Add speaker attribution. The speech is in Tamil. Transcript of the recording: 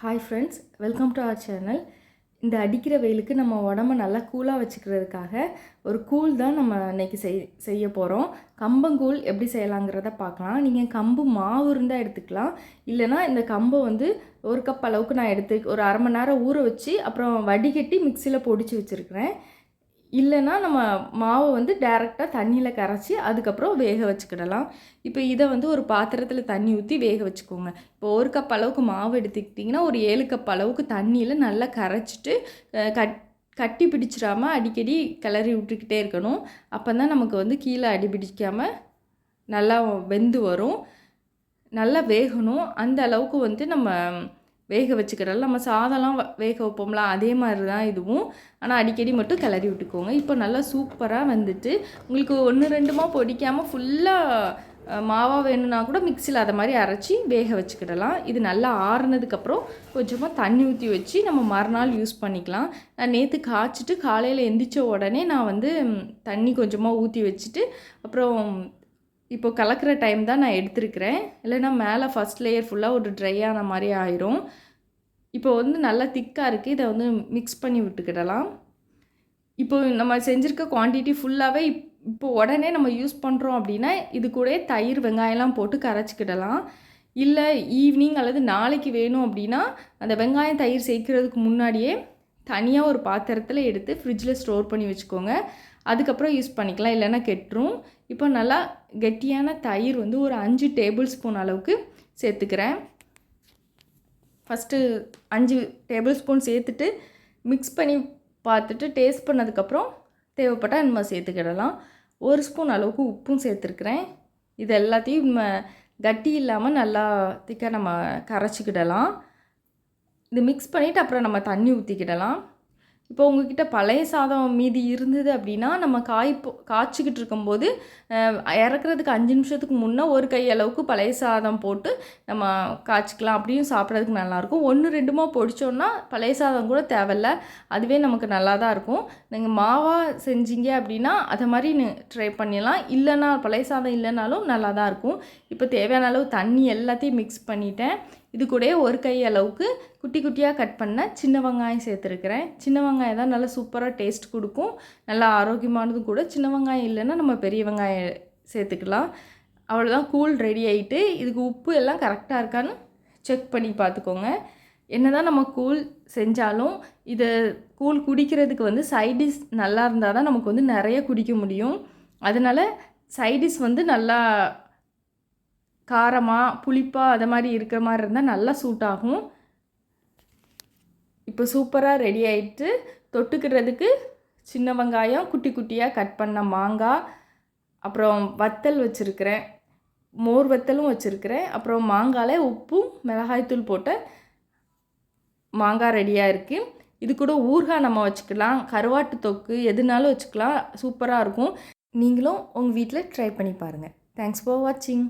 Speaker 1: Hi friends, welcome to our channel. இந்த அடிக்கிற வெயிலுக்கு நம்ம உடம்ப நல்லா கூலாக வச்சுக்கிறதுக்காக ஒரு கூல் தான் நம்ம இன்னைக்கு செய்ய போகிறோம். கம்பங்கூல் எப்படி செய்யலாங்கிறத பார்க்கலாம். நீங்கள் கம்பு மாவு இருந்தால் எடுத்துக்கலாம். இல்லைனா இந்த கம்பை வந்து ஒரு கப் அளவுக்கு நான் ஒரு அரை மணி நேரம் ஊற வச்சு அப்புறம் வடிகட்டி மிக்சியில் பொடிச்சு வச்சுருக்கிறேன். இல்லைனா நம்ம மாவை வந்து டைரெக்டாக தண்ணியில் கரைச்சி அதுக்கப்புறம் வேக வச்சுக்கிடலாம். இப்போ இதை வந்து ஒரு பாத்திரத்தில் தண்ணி ஊற்றி வேக வச்சுக்கோங்க. இப்போ ஒரு கப் அளவுக்கு மாவு எடுத்துக்கிட்டிங்கன்னா ஒரு 7 கப் அளவுக்கு தண்ணியில் நல்லா கரைச்சிட்டு கட்டி பிடிச்சிடாமல் அடிக்கடி கிளறி விட்டுக்கிட்டே இருக்கணும். அப்போ தான் நமக்கு வந்து கீழே அடி பிடிக்காமல் நல்லா வெந்து வரும். நல்லா வேகணும். அந்த அளவுக்கு வந்து நம்ம வேக வச்சுக்கிறோம். நம்ம சாதம்லாம் வேக வைப்போம்ல அதே மாதிரி தான் இதுவும். ஆனால் அடிக்கடி மட்டும் கிளறி விட்டுக்கோங்க. இப்போ நல்லா சூப்பராக வந்துட்டு உங்களுக்கு 1-2மா பொடிக்காமல் ஃபுல்லாக மாவாக வேணும்னா கூட மிக்சியில் அதை மாதிரி அரைச்சி வேக வச்சுக்கிடலாம். இது நல்லா ஆறுனதுக்கப்புறம் கொஞ்சமாக தண்ணி ஊற்றி வச்சு நம்ம மறுநாள் யூஸ் பண்ணிக்கலாம். நான் நேற்று காய்ச்சிட்டு காலையில் எந்திரிச்ச உடனே நான் வந்து தண்ணி கொஞ்சமாக ஊற்றி வச்சுட்டு அப்புறம் இப்போ கலக்கிற டைம் தான் நான் எடுத்துருக்கிறேன். இல்லைன்னா மேலே ஃபஸ்ட் லேயர் ஃபுல்லாக ஒரு ட்ரை ஆன மாதிரி ஆயிரும். இப்போ வந்து நல்லா திக்காக இருக்குது. இதை வந்து மிக்ஸ் பண்ணி விட்டுக்கிடலாம். இப்போ நம்ம செஞ்சுருக்க குவான்டிட்டி ஃபுல்லாகவே இப்போ உடனே நம்ம யூஸ் பண்ணுறோம் அப்படின்னா இது கூட தயிர் வெங்காயம்லாம் போட்டு கரைச்சிக்கிடலாம். இல்லை ஈவினிங் அல்லது நாளைக்கு வேணும் அப்படின்னா அந்த வெங்காயம் தயிர் சேர்க்கிறதுக்கு முன்னாடியே தனியாக ஒரு பாத்திரத்தில் எடுத்து ஃப்ரிட்ஜில் ஸ்டோர் பண்ணி வச்சுக்கோங்க. அதுக்கப்புறம் யூஸ் பண்ணிக்கலாம், இல்லைன்னா கெட்டுரும். இப்போ நல்லா கெட்டியான தயிர் வந்து ஒரு 5 டேபிள் ஸ்பூன் அளவுக்கு சேர்த்துக்கிறேன். ஃபஸ்ட்டு 5 டேபிள் ஸ்பூன் சேர்த்துட்டு மிக்ஸ் பண்ணி பார்த்துட்டு டேஸ்ட் பண்ணதுக்கப்புறம் தேவைப்பட்டால் நம்ம சேர்த்துக்கிடலாம். 1 ஸ்பூன் அளவுக்கு உப்பும் சேர்த்துருக்குறேன். இது எல்லாத்தையும் நம்ம கட்டி இல்லாமல் நல்லா திக்காக நம்ம கரைச்சிக்கிடலாம். இது மிக்ஸ் பண்ணிவிட்டு அப்புறம் நம்ம தண்ணி ஊற்றிக்கிடலாம். இப்போ உங்கள்கிட்ட பழைய சாதம் மீதி இருந்தது அப்படின்னா நம்ம காய்ச்சிக்கிட்டு இருக்கும்போது இறக்குறதுக்கு 5 நிமிஷத்துக்கு முன்னே ஒரு கை அளவுக்கு பழைய சாதம் போட்டு நம்ம காய்ச்சிக்கலாம். அப்படியும் சாப்பிட்றதுக்கு நல்லாயிருக்கும். 1-2மா பொடிச்சோன்னா பழைய சாதம் கூட தேவையில்ல, அதுவே நமக்கு நல்லா தான் இருக்கும். நீங்கள் மாவாக செஞ்சீங்க அப்படின்னா அதை மாதிரி ட்ரை பண்ணிடலாம். இல்லைன்னா பழைய சாதம் இல்லைனாலும் நல்லா தான் இருக்கும். இப்போ தேவையான அளவு தண்ணி எல்லாத்தையும் மிக்ஸ் பண்ணிட்டேன். இது கூட ஒரு கை அளவுக்கு குட்டி குட்டியாக கட் பண்ண சின்ன வெங்காயம் சேர்த்துருக்கிறேன். சின்ன வெங்காயம் தான் நல்லா சூப்பராக டேஸ்ட் கொடுக்கும், நல்லா ஆரோக்கியமானதும் கூட. சின்ன வெங்காயம் இல்லைன்னா நம்ம பெரிய வெங்காயம் சேர்த்துக்கலாம். அவ்வளோதான், கூல் ரெடி ஆகிட்டு. இதுக்கு உப்பு எல்லாம் கரெக்டாக இருக்கான்னு செக் பண்ணி பார்த்துக்கோங்க. என்ன தான் நம்ம கூல் செஞ்சாலும் இதை கூல் குடிக்கிறதுக்கு வந்து சைடிஷ் நல்லா இருந்தால் தான் நமக்கு வந்து நிறைய குடிக்க முடியும். அதனால் சைடிஷ் வந்து நல்லா காரமாக புளிப்பாக அதை மாதிரி இருக்கிற மாதிரி இருந்தால் நல்லா சூட் ஆகும். இப்போ சூப்பராக ரெடி ஆகிட்டு தொட்டுக்கிறதுக்கு சின்ன வெங்காயம், குட்டி குட்டியாக கட் பண்ண மாங்காய், அப்புறம் வத்தல் வச்சுருக்கிறேன், மோர் வத்தலும் வச்சுருக்கிறேன். அப்புறம் மாங்காயில் உப்பும் மிளகாய்த்தூள் போட்ட மாங்காய் ரெடியாக இருக்குது. இது கூட ஊறுகாய் நம்ம வச்சுக்கலாம், கருவாட்டு தொக்கு எதுனாலும் வச்சுக்கலாம். சூப்பராக இருக்கும். நீங்களும் உங்கள் வீட்டில் ட்ரை பண்ணி பாருங்கள். தேங்க்ஸ் ஃபார் வாட்சிங்.